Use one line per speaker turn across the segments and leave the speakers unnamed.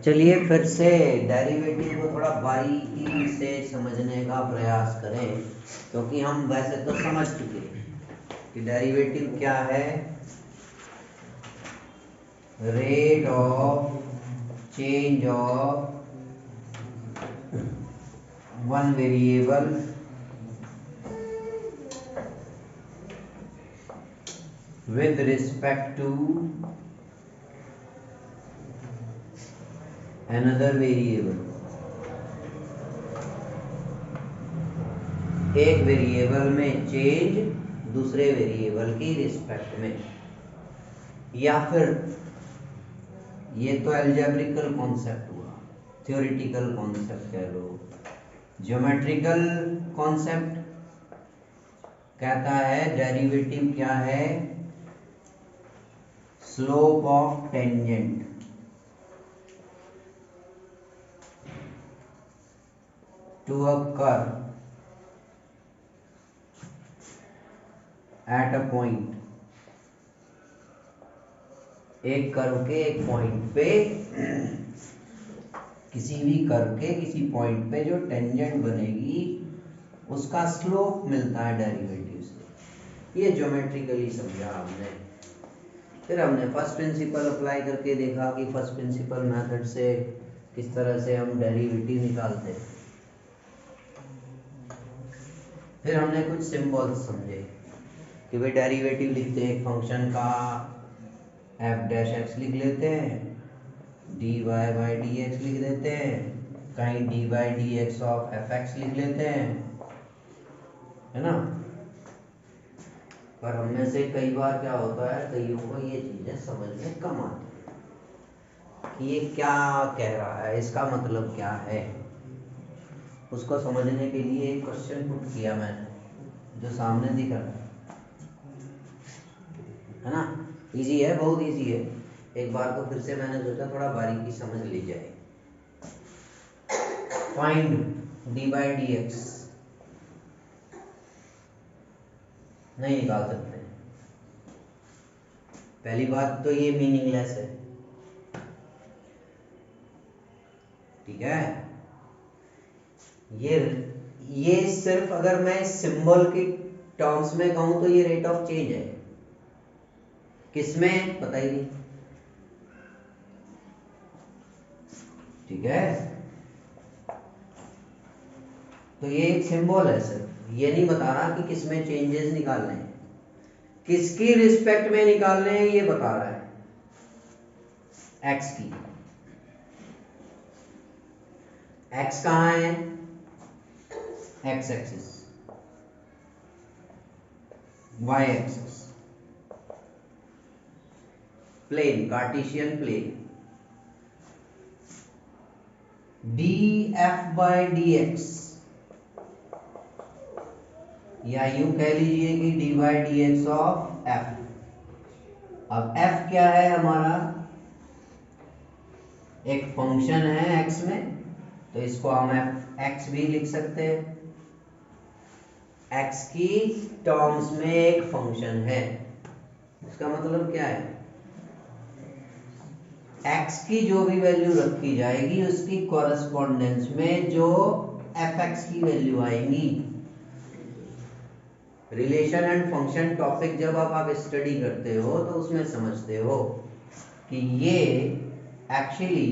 चलिए फिर से डेरिवेटिव को थोड़ा बारीकी से समझने का प्रयास करें, क्योंकि हम वैसे तो समझ चुके हैं कि डेरिवेटिव क्या है। Rate of change of one variable with respect to another variable। एक वेरिएबल में चेंज दूसरे वेरिएबल की रिस्पेक्ट में, या फिर ये तो एल्जेब्रिकल कॉन्सेप्ट हुआ, थ्योरेटिकल कॉन्सेप्ट कह लो। ज्योमेट्रिकल कॉन्सेप्ट कहता है डेरिवेटिव क्या है, slope of tangent to a curve at a point. एक कर्व के एक पॉइंट पे, किसी भी कर्व के किसी पॉइंट पे जो टेंजेंट बनेगी उसका स्लोप मिलता है डेरिवेटिव से। ये ज्योमेट्रिकली समझा हमने। फिर हमने फर्स्ट प्रिंसिपल अप्लाई करके देखा कि फर्स्ट प्रिंसिपल मेथड से किस तरह से हम डेरिवेटिव निकालते हैं। फिर हमने कुछ सिंबल्स समझे कि भाई डेरिवेटिव लिखते हैं एक फंक्शन का, एफ डैश एक्स लिख लेते हैं, d y by d x लिख देते हैं, कहीं d by d x of f x लिख लेते हैं, है ना। पर हमने से कई बार क्या होता है, कईयों को ये चीजें समझ में कम आती है कि ये क्या कह रहा है, इसका मतलब क्या है। उसको समझने के लिए एक क्वेश्चन पुट किया मैंने, जो सामने दिख रहा है ना। इजी है, बहुत इजी है। एक बार तो फिर से मैंने सोचा थोड़ा बारीकी समझ ली जाए। Find D by d x नहीं निकाल सकते। पहली बात तो ये मीनिंगलेस है, ठीक है। ये सिर्फ अगर मैं सिंबल की टर्म्स में कहूं तो ये रेट ऑफ चेंज है। किसमें पता ही नहीं, ठीक है। तो ये एक सिंबल है, सिर्फ ये नहीं बता रहा कि किसमें चेंजेस निकालने हैं, किसकी रिस्पेक्ट में निकालने हैं ये बता रहा है, एक्स की। एक्स कहाँ है, x axis, y axis, plane, Cartesian plane. D f by d x, या यूं कह लीजिए कि d by d x of f. अब एफ क्या है हमारा, एक फंक्शन है एक्स में, तो इसको हम एफ एक्स भी लिख सकते हैं। एक्स की टर्म्स में एक फंक्शन है, इसका मतलब क्या है, एक्स की जो भी वैल्यू रखी जाएगी उसकी कॉरेस्पॉन्डेंस में जो एफ एक्स की वैल्यू आएंगी। रिलेशन एंड फंक्शन टॉपिक जब आप स्टडी करते हो तो उसमें समझते हो कि ये एक्चुअली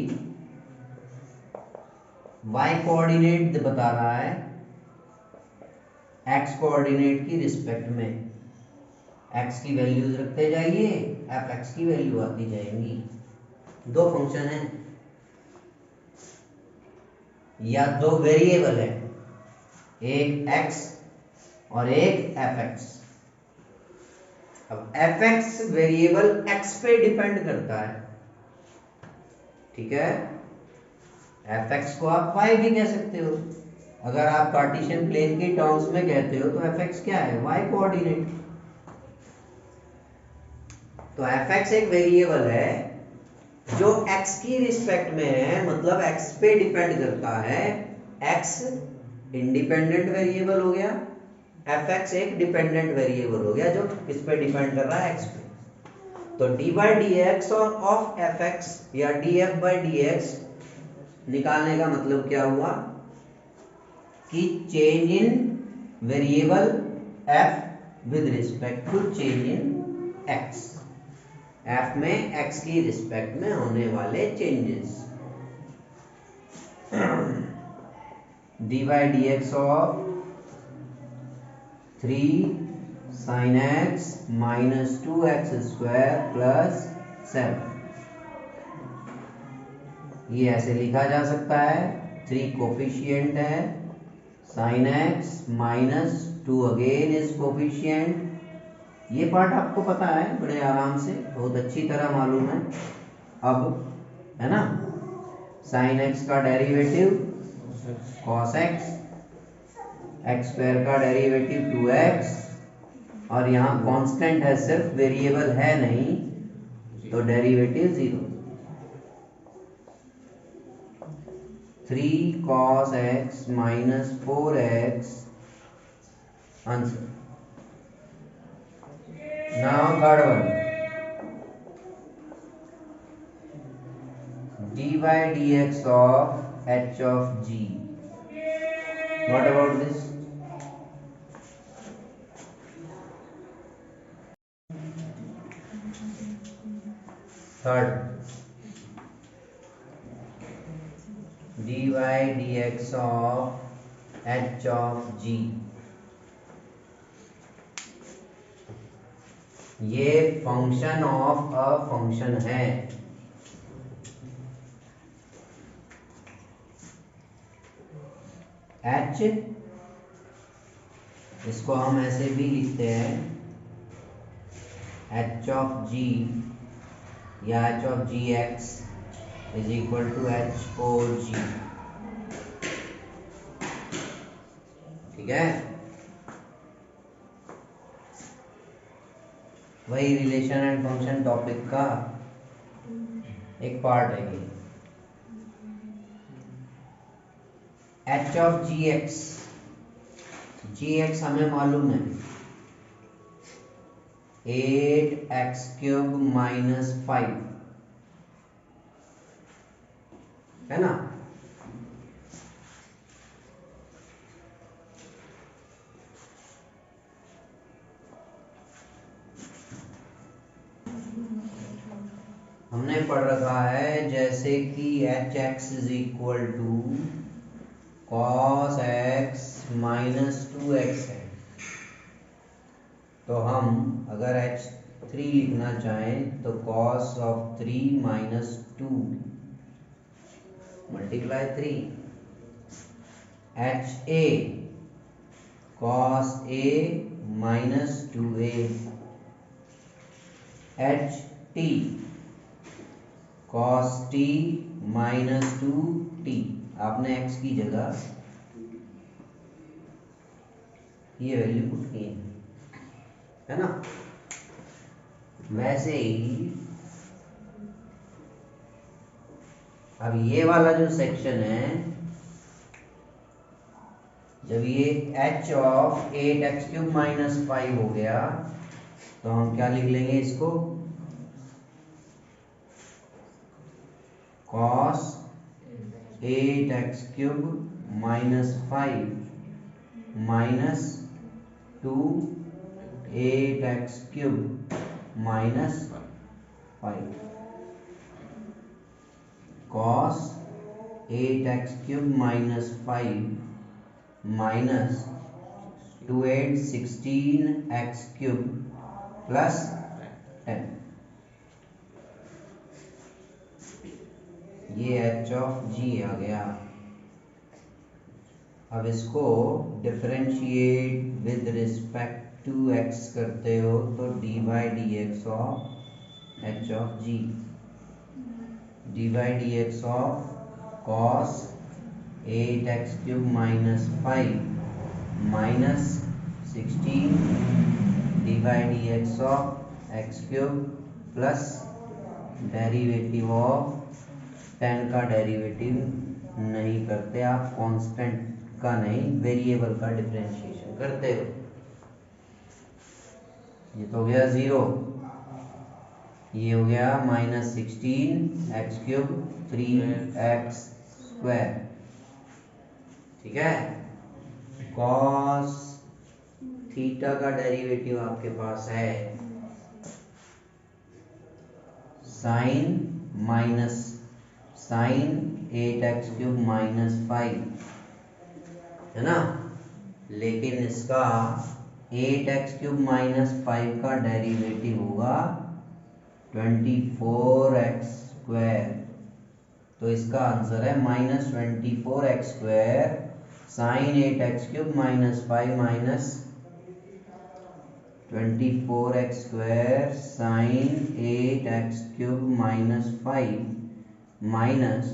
y कोऑर्डिनेट बता रहा है x कोऑर्डिनेट की रिस्पेक्ट में। x की वैल्यूज रखते जाइए, एफ एक्स की वैल्यू आती जाएंगी। दो फंक्शन है या दो वेरिएबल है, एक x और एक एफ एक्स। अब एफ एक्स वेरिएबल x पे डिपेंड करता है, ठीक है। एफ एक्स को आप y भी कह सकते हो। अगर आप कार्टेशियन प्लेन के टर्म्स में कहते हो तो एफ एक्स क्या है, y कोऑर्डिनेट। तो एफ एक्स एक वेरिएबल है जो x की रिस्पेक्ट में है, मतलब x पे डिपेंड करता है। x इंडिपेंडेंट वेरिएबल हो गया, एफ एक्स एक डिपेंडेंट वेरिएबल हो गया जो किस पे डिपेंड कर रहा है, x पे। तो d by d x of f x या d f by d x निकालने का मतलब क्या हुआ कि change in variable f with respect to change in x, f में एक्स की रिस्पेक्ट में होने वाले changes. D by d x of 3 sin x minus 2x square plus 7, ये ऐसे लिखा जा सकता है। 3 कोफिशिएंट है, sin x minus 2 again is coefficient. ये पार्ट आपको पता है बड़े आराम से, बहुत अच्छी तरह मालूम है। अब है ना, sin x का derivative cos x, x square का डेरिवेटिव 2x, और यहाँ कांस्टेंट है सिर्फ, वेरिएबल है नहीं, तो derivative 0। 3 cos x minus 4x answer. Now third one, D by d x of h of g, what about this? Third, dy dx of h of g, ये function of a function है। h, इसको हम ऐसे भी लिखते हैं h of g या h of gx is equal to h o g, ठीक है। वही रिलेशन एंड फंक्शन टॉपिक का एक पार्ट है ये। h of gx, gx हमें मालूम है 8x क्यूब माइनस 5, है ना। हमने पढ़ रखा है जैसे कि h x is equal to cos x minus 2x है, तो हम अगर h3 लिखना चाहें तो cos of 3 minus 2 multiply 3, h a cos a minus 2a, h t cos t minus 2t। आपने x की जगह ये वैल्यू पुट की है ना। वैसे ही अब ये वाला जो सेक्शन है, जब ये h of 8x cube minus 5 हो गया तो हम क्या लिख लेंगे इसको, cos 8x cube minus 5 minus 2 8x cube minus 5, cos 8x cube minus 5 minus 2 8 16x cube plus 10, ये h ऑफ g आ गया। अब इसको differentiate with respect to x करते हो तो d by d x of h of g, d by d x of cos 8x cube minus 5 minus 16 d by d x of x cube plus derivative of 10 का derivative नहीं करते आप, constant का नहीं, variable का differentiation करते हो। ये तो हो गया 0, ये हो गया minus 16 x cube 3x square, ठीक है। कॉस थीटा का डेरिवेटिव आपके पास है साइन 8x³ -5, है ना। लेकिन इसका 8x³ -5 का डेरिवेटिव होगा 24x²। तो इसका आंसर है -24x² sign 8x³ -5 minus 24x² sign 8x³ -5 minus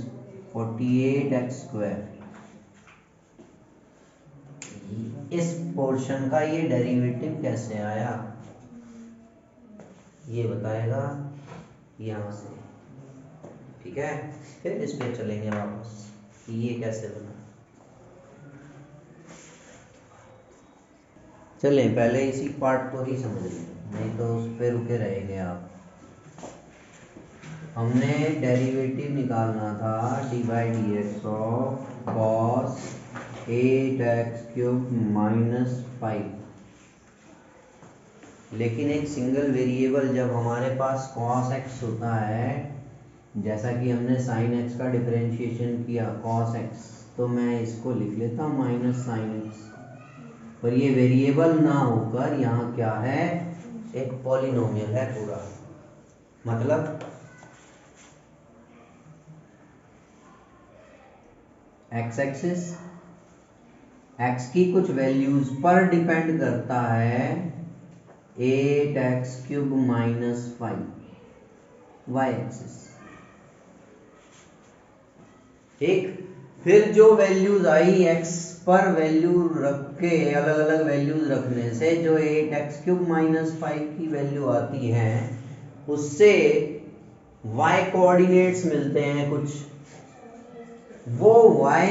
48x²। इस पोर्शन का ये डेरिवेटिव कैसे आया ये बताएगा यहाँ से, ठीक है। फिर इस पे चलेंगे वापस कि ये कैसे बना। चलें पहले इसी पार्ट को ही समझ लें, नहीं तो उस पे रुके रहेंगे आप। हमने डेरिवेटिव निकालना था dy/dx ऑफ cos 8x³ -5, लेकिन एक सिंगल वेरिएबल जब हमारे पास cos x होता है, जैसा कि हमने sin x का डिफरेंशिएशन किया cos x, तो मैं इसको लिख लेता हूँ -sin x। पर ये वेरिएबल ना होकर यहाँ क्या है, एक पॉलिनोमियल है पूरा। मतलब x एक्सिस x की कुछ वैल्यूज पर डिपेंड करता है 8x³ -5 y एक्सिस, ठीक। फिर जो वैल्यूज आई x पर वैल्यू रख के, अलग अलग वैल्यूज रखने से जो 8x³ -5 की वैल्यू आती है, उससे y कोऑर्डिनेट्स मिलते हैं कुछ। वो y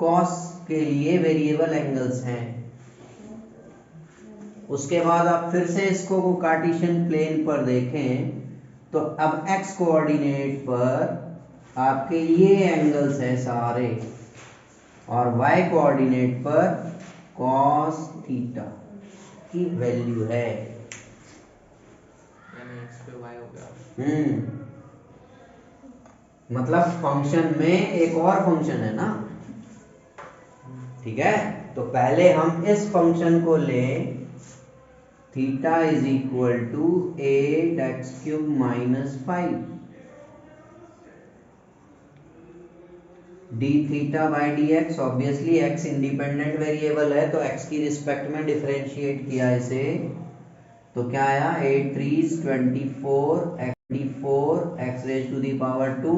cos के लिए वेरिएबल एंगल्स हैं। उसके बाद आप फिर से इसको कार्टेशियन प्लेन पर देखें तो अब x कोऑर्डिनेट पर आपके ये एंगल्स हैं सारे, और y कोऑर्डिनेट पर cos थीटा की वैल्यू है,
यानी x पे y हो गया।
मतलब फंक्शन में एक और फंक्शन है ना, ठीक है। तो पहले हम इस फंक्शन को लें, theta is equal to 8x³ -5 d theta by d x. Obviously x independent variable है, तो x की रिस्पेक्ट में डिफरेंशिएट किया इसे, तो क्या आया 8 3 24 x raise to the power 2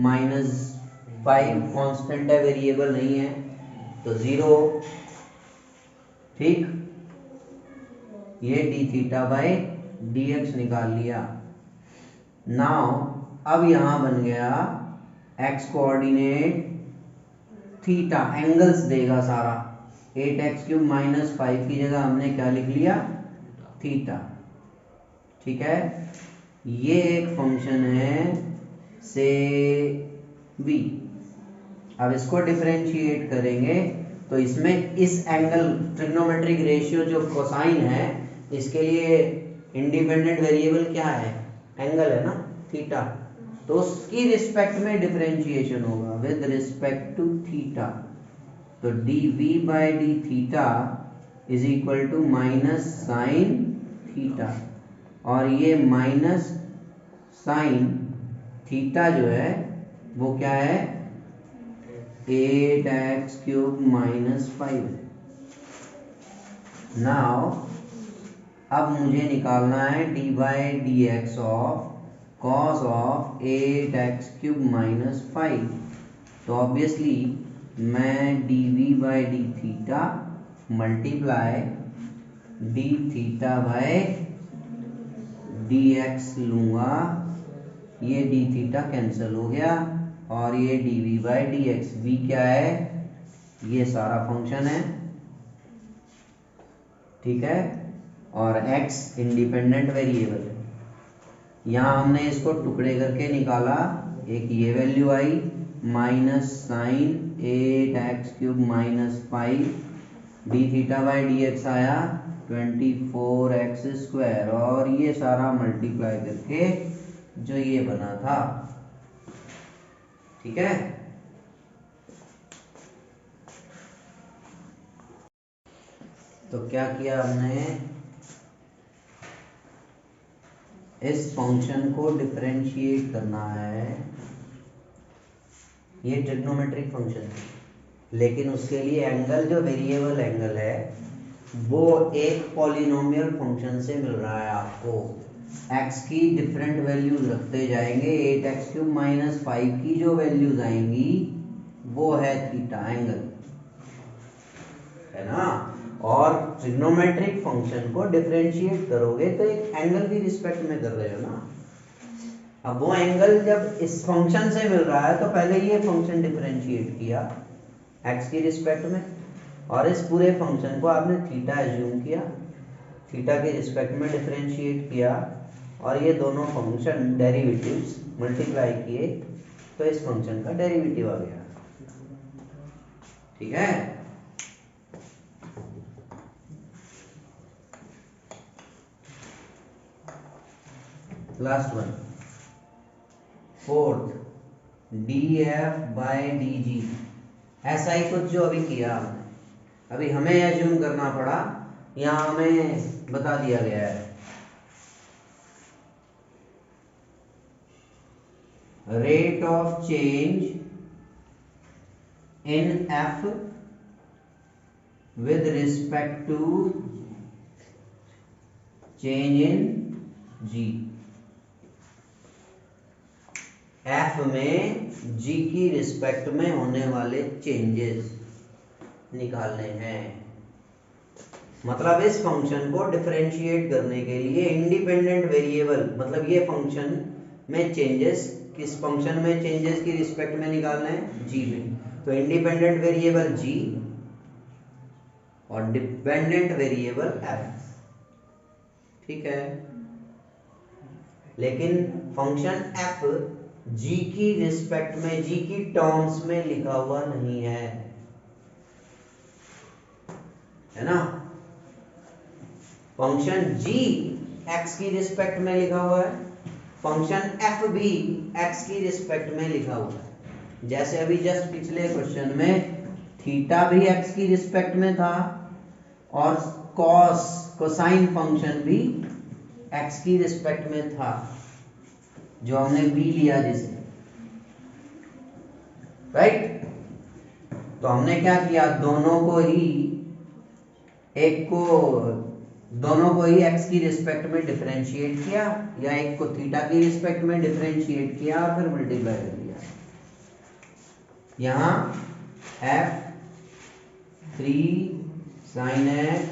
-5 constant है, वेरिएबल नहीं है, तो 0, ठीक। ये d theta by d x निकाल लिया। नाउ अब यहां बन गया x कोऑर्डिनेट थीटा, एंगल्स देगा सारा। 8x³ -5 की जगह हमने क्या लिख लिया, थीटा, ठीक है। ये एक फंक्शन है से b। अब इसको डिफरेंशिएट करेंगे तो इसमें इस एंगल ट्रिग्नोमेट्रिक रेशियो जो कोसाइन है, इसके लिए इंडिपेंडेंट वेरिएबल क्या है, एंगल है ना, थीटा। तो उसकी रिस्पेक्ट में डिफरेंशिएशन होगा विद रिस्पेक्ट टू थीटा। तो dv by d theta is equal to minus sine theta, और ये माइनस साइन थीटा जो है वो क्या है, 8x³ -5। नाउ अब मुझे निकालना है D by d x of cos of 8x³ -5। तो ऑब्वियसली मैं dv by d theta multiply D theta by d x लूँगा, ये डी थीटा कैंसिल हो गया, और ये dv by d x, v क्या है, ये सारा फंक्शन है, ठीक है, और x इंडिपेंडेंट वेरिएबल है। यहाँ हमने इसको टुकड़े करके निकाला, एक ये वैल्यू आई minus sine 8x³ minus 5 d theta by d x आया 24x², और ये सारा मल्टीप्लाई करके जो ये बना था। ठीक है, तो क्या किया हमने, इस फंक्शन को डिफरेंशिएट करना है। ये ट्रिग्नोमेट्रिक फंक्शन है, लेकिन उसके लिए एंगल, जो वेरिएबल एंगल है, वो एक पॉलिनोमियल फंक्शन से मिल रहा है आपको। x की डिफरेंट वैल्यूज रखते जाएंगे, 8x³ माइनस 5 की जो वैल्यूज आएंगी वो है थीटा एंगल, है ना। और ट्रिग्नोमेट्रिक फंक्शन को डिफरेंशिएट करोगे तो एक एंगल की रिस्पेक्ट में कर रहे हो ना। अब वो एंगल जब इस फंक्शन से मिल रहा है तो पहले ये फंक्शन डिफरेंशिएट किया x की रिस्पेक्ट में, और इस पूरे फंक्शन को आपने थीटा एज्यूम किया, थीटा के रिस्पेक्ट में डिफरेंशिएट किया, और ये दोनों फंक्शन डेरिवेटिव्स मल्टीप्लाई किए तो इस फंक्शन का डेरिवेटिव आ गया। ठीक है, last one, fourth, D f by D G. ऐसा ही कुछ जो अभी किया हमने, अभी हमें एज्यूम करना पड़ा, यहाँ हमें बता दिया गया है rate of change in F with respect to change in G. F में जी की रिस्पेक्ट में होने वाले चेंजेस निकालने हैं। मतलब इस फंक्शन को डिफरेंशिएट करने के लिए इंडिपेंडेंट वेरिएबल, मतलब ये फंक्शन में चेंजेस, किस फंक्शन में चेंजेस की रिस्पेक्ट में निकालना है, जी में। तो इंडिपेंडेंट वेरिएबल जी और डिपेंडेंट वेरिएबल एफ। ठीक है, लेकिन फंक्शन एफ जी की रिस्पेक्ट में, जी की टर्म्स में लिखा हुआ नहीं है ना। फंक्शन जी एक्स की रिस्पेक्ट में लिखा हुआ है, फंक्शन एफ भी एक्स की रिस्पेक्ट में लिखा हुआ है। जैसे अभी जस्ट पिछले क्वेश्चन में थीटा भी एक्स की रिस्पेक्ट में था, और कॉस, कोसाइन फंक्शन भी एक्स की रिस्पेक्ट में था, जो हमने बी लिया जिसे, राइट। तो हमने क्या किया, दोनों को ही एक्स की रिस्पेक्ट में डिफरेंशिएट किया, या एक को थीटा की रिस्पेक्ट में डिफरेंशिएट किया और फिर मल्टीप्लाई कर दिया। यहाँ f 3 sin x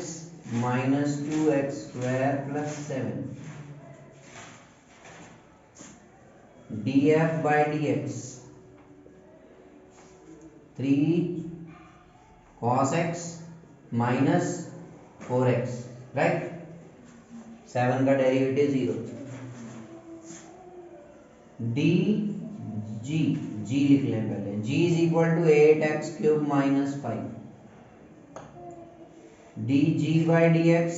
minus 2x² plus 7 df by dx 3 cos x minus 4x, right. 7 का डेरिवेटिव 0, डी जी लिख लें पहले, g is equal to 8x³ minus 5 d g by d x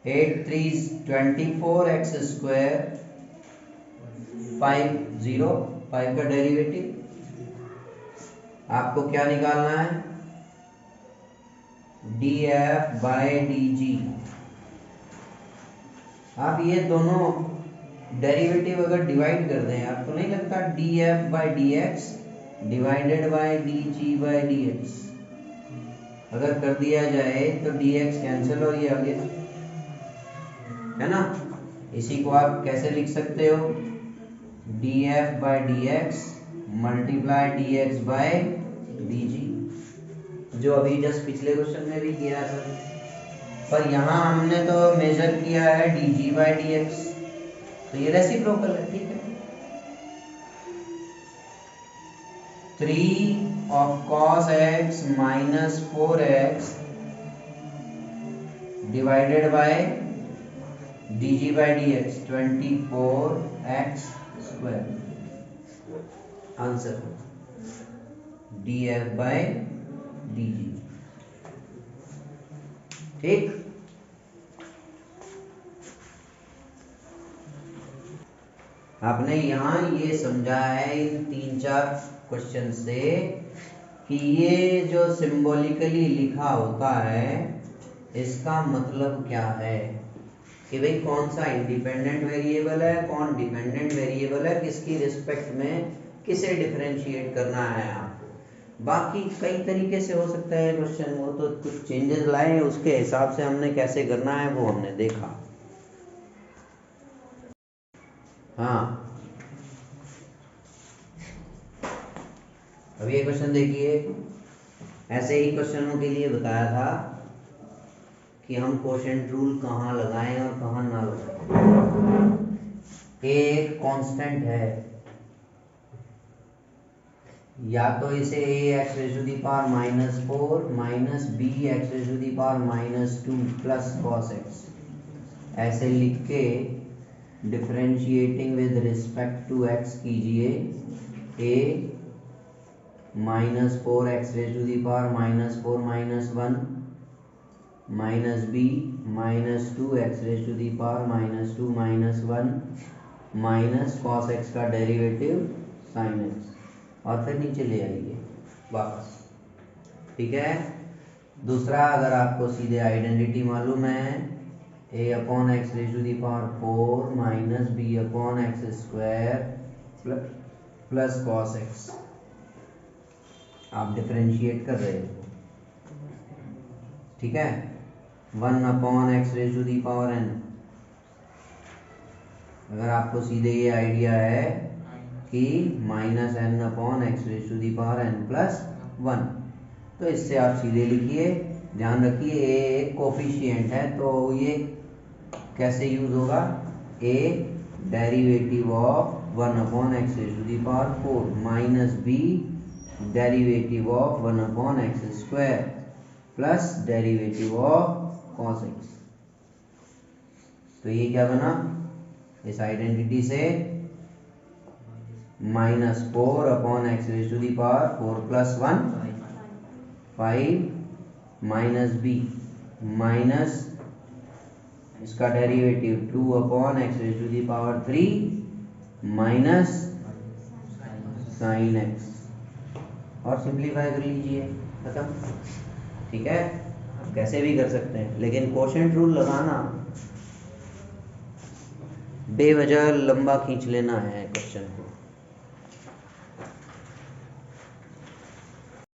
8 3 24x², 5 का डेरिवेटिव। आपको क्या निकालना है, D f by D G. आप ये दोनों डेरिवेटिव अगर डिवाइड कर दें, आपको नहीं लगता D f by d x divided by D g by d x, अगर कर दिया जाए तो डी एक्स कैंसिल और ये आ गया, है ना। इसी को आप कैसे लिख सकते हो, D f by d x multiply D x by D G, जो अभी जस्ट पिछले क्वेश्चन में भी किया था, पर यहाँ हमने तो मेजर किया है D g by d x, तो ये रेसिप्रोकल है। ठीक है, 3 of cos x minus 4x divided by dg by dx 24x square, answer df by dg। ठीक, आपने यहाँ ये समझा है इन 3-4 क्वेश्चन से कि ये जो सिंबॉलिकली लिखा होता है इसका मतलब क्या है, कि भाई कौन सा इंडिपेंडेंट वेरिएबल है, कौन डिपेंडेंट वेरिएबल है, किसकी रिस्पेक्ट में किसे डिफरेंशिएट करना है आपको। बाकी कई तरीके से हो सकता है क्वेश्चन, वो तो कुछ चेंजेस लाए उसके हिसाब से हमने कैसे करना है वो हमने देखा। हाँ, अब ये क्वेश्चन देखिए, ऐसे ही क्वेश्चनों के लिए बताया था कि हम कोशेंट रूल कहाँ लगाएं और कहाँ ना लगाएं। एक कांस्टेंट है, या तो इसे ax⁴ minus bx⁻² plus cos x ऐसे लिख के differentiating with respect to x कीजिए a -4x⁻⁻1 minus b -2x⁻² minus cos x का डेरिवेटिव sin x, और फिर नीचे ले आइए वापस। ठीक है, दूसरा, अगर आपको सीधे आइडेंटिटी मालूम है a/x⁴ minus b/x² plus cos x, आप डिफरेंशिएट कर रहे हो। ठीक है, 1/x⁴n, अगर आपको सीधे ये आइडिया है कि -n/x⁴n+1, तो इससे आप सीधे लिखिए। ध्यान रखिए ए एक कोफिशिएंट है, तो ये कैसे यूज होगा, a derivative of 1/x⁴ minus b derivative of 1/x² plus derivative of cos x। तो ये क्या बना, इस आइडेंटिटी से -4/x⁴ + 1 5 माइनस b माइनस इसका derivative 2/x⁴ minus sin x, और सिंप्लीफाई कर लीजिए, खत्म। ठीक है, आप कैसे भी कर सकते हैं, लेकिन कोशेंट रूल लगाना बेवजह लंबा खींच लेना है क्वेश्चन को।